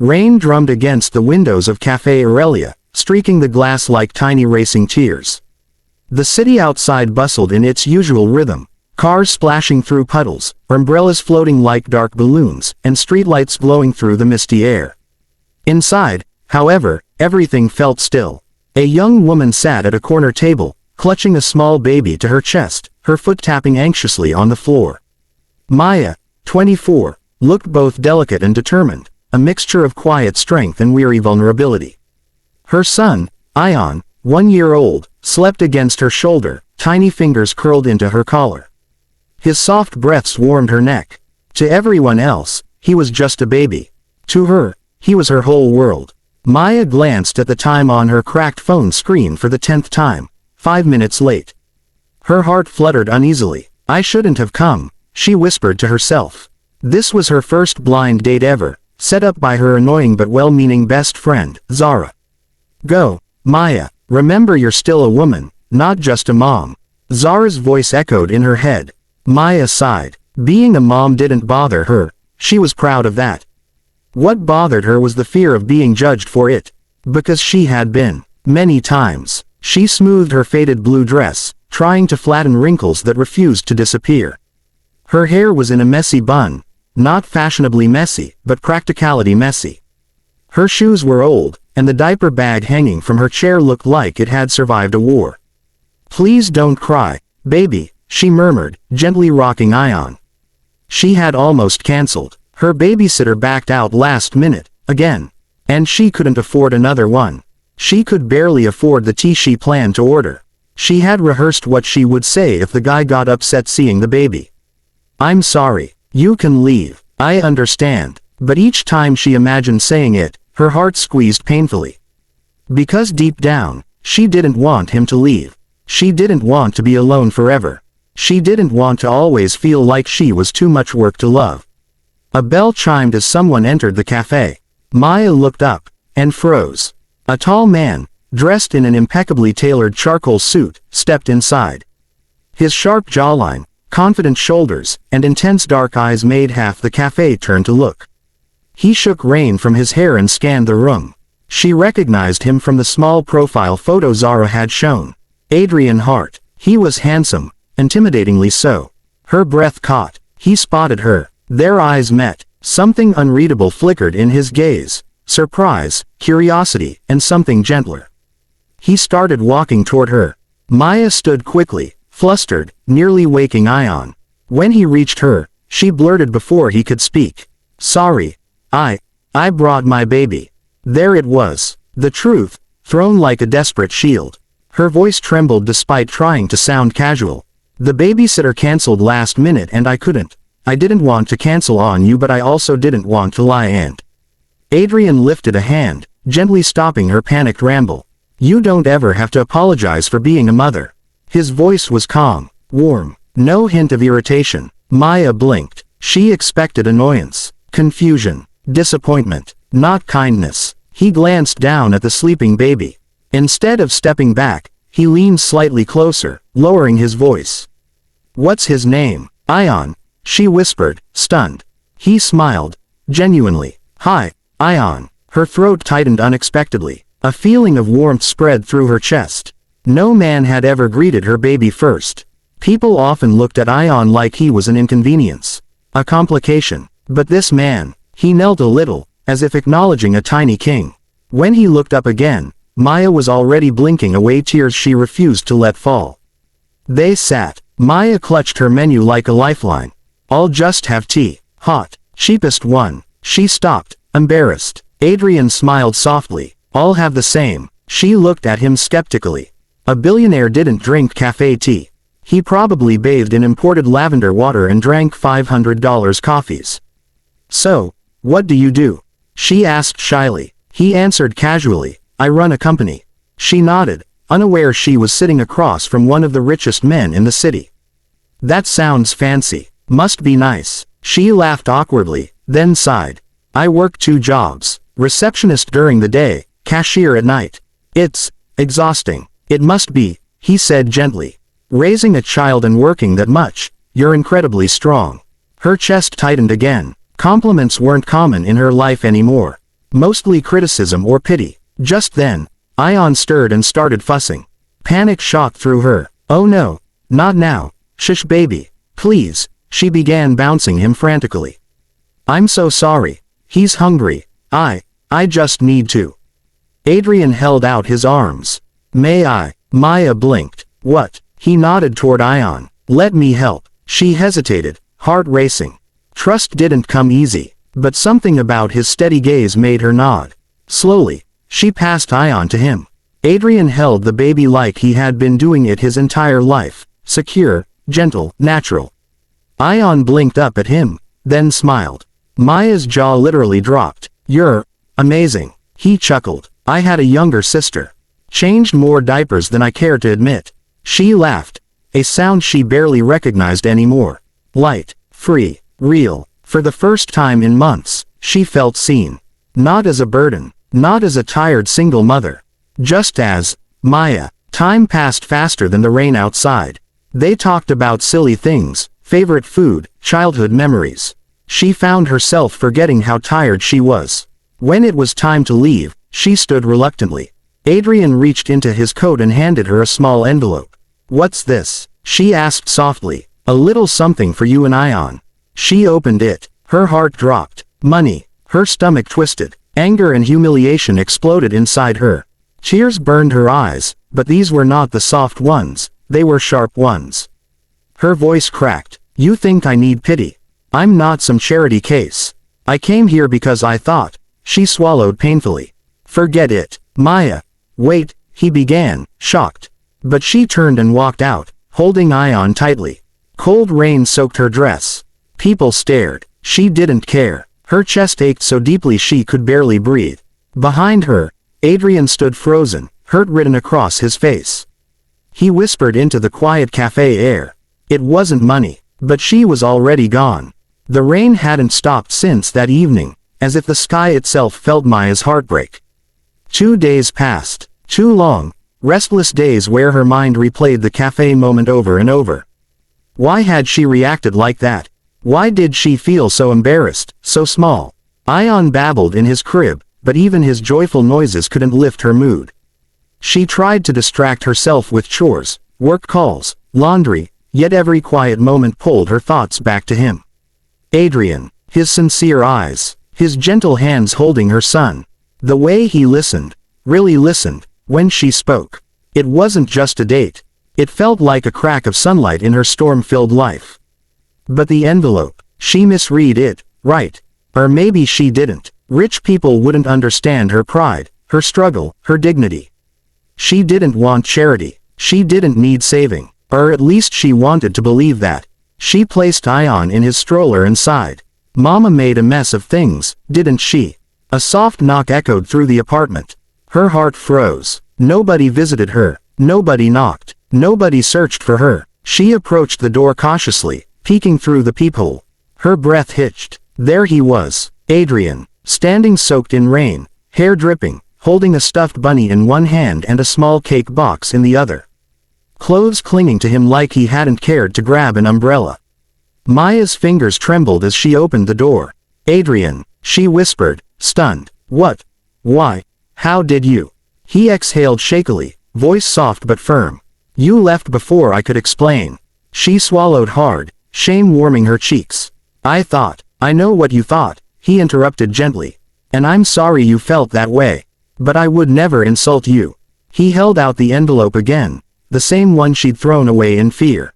Rain drummed against the windows of Café Aurelia, streaking the glass like tiny racing tears. The city outside bustled in its usual rhythm, cars splashing through puddles, umbrellas floating like dark balloons, and streetlights glowing through the misty air. Inside, however, everything felt still. A young woman sat at a corner table, clutching a small baby to her chest, her foot tapping anxiously on the floor. Maya, 24, looked both delicate and determined, a mixture of quiet strength and weary vulnerability. Her son, Ion, 1 year old, slept against her shoulder, tiny fingers curled into her collar. His soft breaths warmed her neck. To everyone else, he was just a baby. To her, he was her whole world. Maya glanced at the time on her cracked phone screen for the 10th time, 5 minutes late. Her heart fluttered uneasily. I shouldn't have come, she whispered to herself. This was her first blind date ever, set up by her annoying but well-meaning best friend, Zara. Go, Maya, remember you're still a woman, not just a mom. Zara's voice echoed in her head. Maya sighed. Being a mom didn't bother her, she was proud of that. What bothered her was the fear of being judged for it. Because she had been. Many times. She smoothed her faded blue dress, trying to flatten wrinkles that refused to disappear. Her hair was in a messy bun. Not fashionably messy, but practicality messy. Her shoes were old, and the diaper bag hanging from her chair looked like it had survived a war. Please don't cry, baby, she murmured, gently rocking Ion. She had almost cancelled. Her babysitter backed out last minute, again. And she couldn't afford another one. She could barely afford the tea she planned to order. She had rehearsed what she would say if the guy got upset seeing the baby. I'm sorry. You can leave. I understand. But each time she imagined saying it, her heart squeezed painfully. Because deep down, she didn't want him to leave. She didn't want to be alone forever. She didn't want to always feel like she was too much work to love. A bell chimed as someone entered the cafe. Maya looked up, and froze. A tall man, dressed in an impeccably tailored charcoal suit, stepped inside. His sharp jawline, confident shoulders, and intense dark eyes made half the cafe turn to look. He shook rain from his hair and scanned the room. She recognized him from the small profile photo Zara had shown. Adrian Hart. He was handsome, intimidatingly so. Her breath caught. He spotted her. Their eyes met. Something unreadable flickered in his gaze. Surprise, curiosity, and something gentler. He started walking toward her. Maya stood quickly, flustered, nearly waking Ion. When he reached her, she blurted before he could speak. Sorry. I brought my baby. There it was. The truth, thrown like a desperate shield. Her voice trembled despite trying to sound casual. The babysitter canceled last minute and I couldn't. I didn't want to cancel on you but I also didn't want to lie and... Adrian lifted a hand, gently stopping her panicked ramble. You don't ever have to apologize for being a mother. His voice was calm, warm, no hint of irritation. Maya blinked. She expected annoyance, confusion, disappointment, not kindness. He glanced down at the sleeping baby. Instead of stepping back, he leaned slightly closer, lowering his voice. What's his name? Ion, she whispered, stunned. He smiled, genuinely. Hi, Ion. Her throat tightened unexpectedly. A feeling of warmth spread through her chest. No man had ever greeted her baby first. People often looked at Ion like he was an inconvenience, a complication. But this man, he knelt a little, as if acknowledging a tiny king. When he looked up again, Maya was already blinking away tears she refused to let fall. They sat. Maya clutched her menu like a lifeline. I'll just have tea. Hot. Cheapest one. She stopped, embarrassed. Adrian smiled softly. I'll have the same. She looked at him skeptically. A billionaire didn't drink cafe tea. He probably bathed in imported lavender water and drank $500 coffees. So, what do you do? She asked shyly. He answered casually. I run a company. She nodded, unaware she was sitting across from one of the richest men in the city. That sounds fancy. Must be nice. She laughed awkwardly, then sighed. I work 2 jobs. Receptionist during the day, cashier at night. It's exhausting. It must be, he said gently. Raising a child and working that much, you're incredibly strong. Her chest tightened again. Compliments weren't common in her life anymore. Mostly criticism or pity. Just then, Ion stirred and started fussing. Panic shot through her. Oh no. Not now. Shush baby. Please. She began bouncing him frantically. I'm so sorry. He's hungry. I just need to. Adrian held out his arms. May I? Maya blinked. What? He nodded toward Ion. Let me help. She hesitated, heart racing. Trust didn't come easy, but something about his steady gaze made her nod. Slowly, she passed Ion to him. Adrian held the baby like he had been doing it his entire life, secure, gentle, natural. Ion blinked up at him, then smiled. Maya's jaw literally dropped. You're amazing. He chuckled. I had a younger sister. Changed more diapers than I cared to admit. She laughed, a sound she barely recognized anymore. Light, free, real. For the first time in months, she felt seen. Not as a burden, not as a tired single mother. Just as Maya. Time passed faster than the rain outside. They talked about silly things, favorite food, childhood memories. She found herself forgetting how tired she was. When it was time to leave, she stood reluctantly. Adrian reached into his coat and handed her a small envelope. What's this? She asked softly. A little something for you and Ion. She opened it. Her heart dropped. Money. Her stomach twisted. Anger and humiliation exploded inside her. Tears burned her eyes, but these were not the soft ones, they were sharp ones. Her voice cracked. You think I need pity? I'm not some charity case. I came here because I thought. She swallowed painfully. Forget it. Maya. Wait, he began, shocked. But she turned and walked out, holding Ion tightly. Cold rain soaked her dress. People stared. She didn't care. Her chest ached so deeply she could barely breathe. Behind her, Adrian stood frozen, hurt written across his face. He whispered into the quiet cafe air. It wasn't money, but she was already gone. The rain hadn't stopped since that evening, as if the sky itself felt Maya's heartbreak. 2 days passed. 2 long, restless days where her mind replayed the cafe moment over and over. Why had she reacted like that? Why did she feel so embarrassed, so small? Ion babbled in his crib, but even his joyful noises couldn't lift her mood. She tried to distract herself with chores, work calls, laundry, yet every quiet moment pulled her thoughts back to him. Adrian, his sincere eyes, his gentle hands holding her son. The way he listened, really listened, when she spoke. It wasn't just a date. It felt like a crack of sunlight in her storm-filled life. But the envelope, she misread it, right? Or maybe she didn't. Rich people wouldn't understand her pride, her struggle, her dignity. She didn't want charity. She didn't need saving. Or at least she wanted to believe that. She placed Ion in his stroller and sighed. Mama made a mess of things, didn't she? A soft knock echoed through the apartment. Her heart froze. Nobody visited her. Nobody knocked. Nobody searched for her. She approached the door cautiously, peeking through the peephole. Her breath hitched. There he was, Adrian, standing soaked in rain, hair dripping, holding a stuffed bunny in one hand and a small cake box in the other. Clothes clinging to him like he hadn't cared to grab an umbrella. Maya's fingers trembled as she opened the door. Adrian, she whispered, stunned. What? Why? How did you? He exhaled shakily, voice soft but firm. You left before I could explain. She swallowed hard, shame warming her cheeks. I know what you thought, he interrupted gently. And I'm sorry you felt that way. But I would never insult you. He held out the envelope again, the same one she'd thrown away in fear.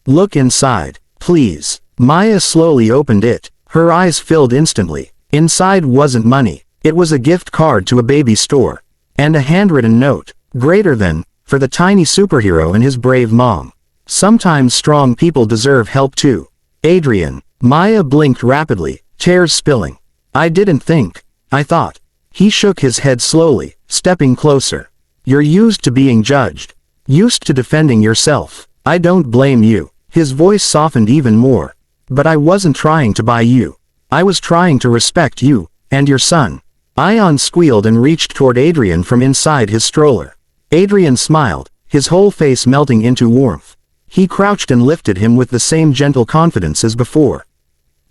Look inside, please. Maya slowly opened it, her eyes filled instantly. Inside wasn't money. It was a gift card to a baby store. And a handwritten note, greater than, for the tiny superhero and his brave mom. Sometimes strong people deserve help too. Adrian. Maya blinked rapidly, tears spilling. I didn't think. I thought. He shook his head slowly, stepping closer. You're used to being judged. Used to defending yourself. I don't blame you. His voice softened even more. But I wasn't trying to buy you. I was trying to respect you, and your son. Ion squealed and reached toward Adrian from inside his stroller. Adrian smiled, his whole face melting into warmth. He crouched and lifted him with the same gentle confidence as before.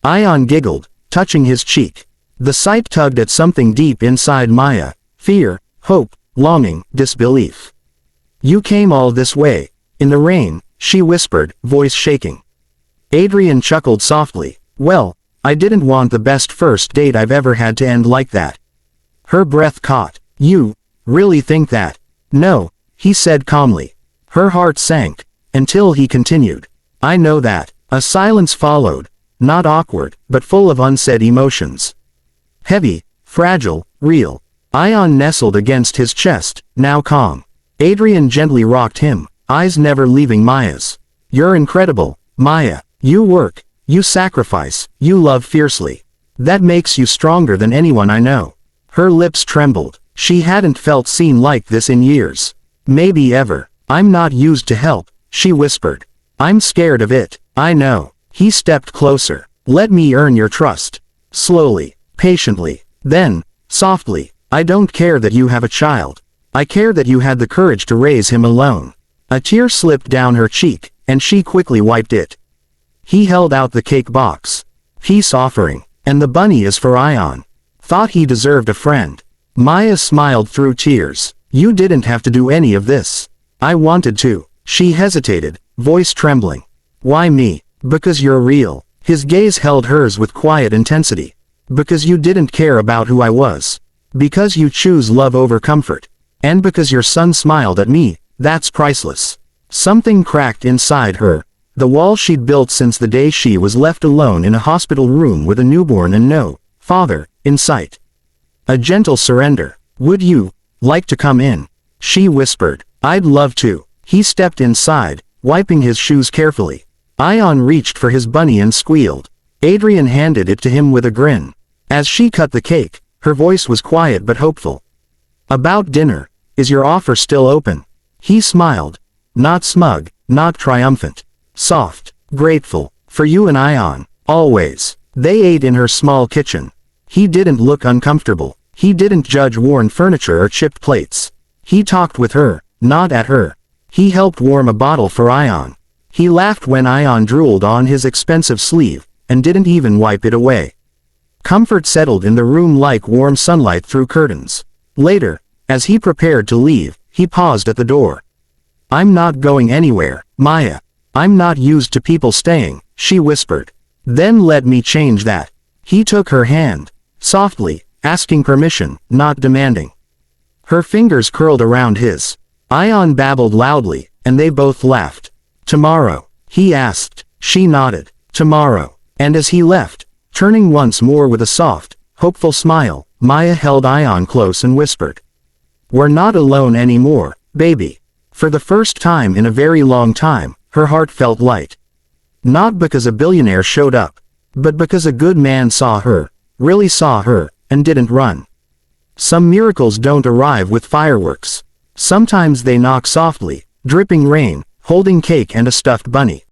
Ion giggled, touching his cheek. The sight tugged at something deep inside Maya: fear, hope, longing, disbelief. "You came all this way, in the rain," she whispered, voice shaking. Adrian chuckled softly. "Well, I didn't want the best first date I've ever had to end like that." Her breath caught. "You really think that?" "No," he said calmly. Her heart sank, until he continued. "I know that." A silence followed, not awkward, but full of unsaid emotions. Heavy, fragile, real. Ion nestled against his chest, now calm. Adrian gently rocked him, eyes never leaving Maya's. "You're incredible, Maya. You work, you sacrifice, you love fiercely. That makes you stronger than anyone I know." Her lips trembled. She hadn't felt seen like this in years. Maybe ever. "I'm not used to help," she whispered. "I'm scared of it." "I know." He stepped closer. "Let me earn your trust." Slowly, patiently. Then, softly, "I don't care that you have a child. I care that you had the courage to raise him alone." A tear slipped down her cheek, and she quickly wiped it. He held out the cake box. "Peace offering. And the bunny is for Ion." Thought he deserved a friend. Maya smiled through tears. "You didn't have to do any of this." "I wanted to." She hesitated, voice trembling. "Why me?" "Because you're real." His gaze held hers with quiet intensity. "Because you didn't care about who I was. Because you choose love over comfort. And because your son smiled at me, that's priceless." Something cracked inside her. The wall she'd built since the day she was left alone in a hospital room with a newborn and no father in sight. A gentle surrender. "Would you like to come in?" she whispered. "I'd love to." He stepped inside, wiping his shoes carefully. Ion reached for his bunny and squealed. Adrian handed it to him with a grin. As she cut the cake, her voice was quiet but hopeful. "About dinner, is your offer still open?" He smiled. Not smug, not triumphant. Soft, grateful. "For you and Ion, always." They ate in her small kitchen. He didn't look uncomfortable. He didn't judge worn furniture or chipped plates. He talked with her, not at her. He helped warm a bottle for Ion. He laughed when Ion drooled on his expensive sleeve, and didn't even wipe it away. Comfort settled in the room like warm sunlight through curtains. Later, as he prepared to leave, he paused at the door. "I'm not going anywhere, Maya. I'm not used to people staying," she whispered. "Then let me change that." He took her hand, softly, asking permission, not demanding. Her fingers curled around his. Ion babbled loudly, and they both laughed. "Tomorrow?" he asked. She nodded. "Tomorrow." And as he left, turning once more with a soft, hopeful smile, Maya held Ion close and whispered, "We're not alone anymore, baby." For the first time in a very long time, her heart felt light. Not because a billionaire showed up, but because a good man saw her, really saw her, and didn't run. Some miracles don't arrive with fireworks. Sometimes they knock softly, dripping rain, holding cake and a stuffed bunny.